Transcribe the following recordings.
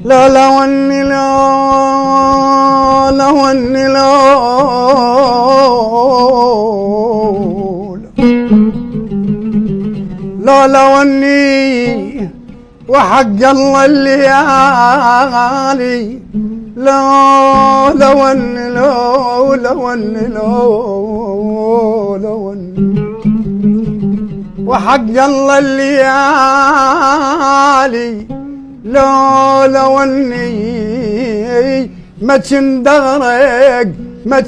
لا لا وني لا لا وني لا لا لا وني وحق الله الليالي لا لا وني لا لا وني لا لا وني وحق الله الليالي لا لا وني ما تندغرق ما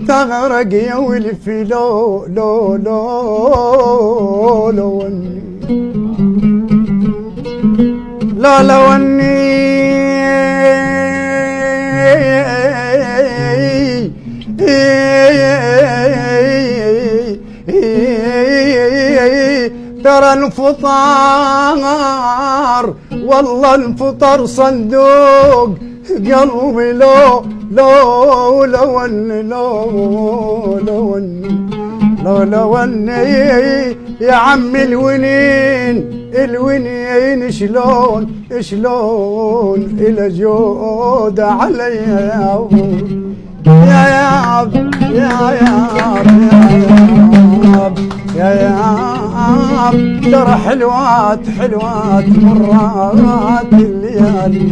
تغرق يا ولي في لو لو لو لو وني لا لا وني ترى الفطار والله الفطر صندوق قلبي لو لو لو وني لو لو وني لو لو وني يا عمي الونين شلون إلى جود علي يا ياب يا ياب يا ياب ترى حلوات مرات الليالي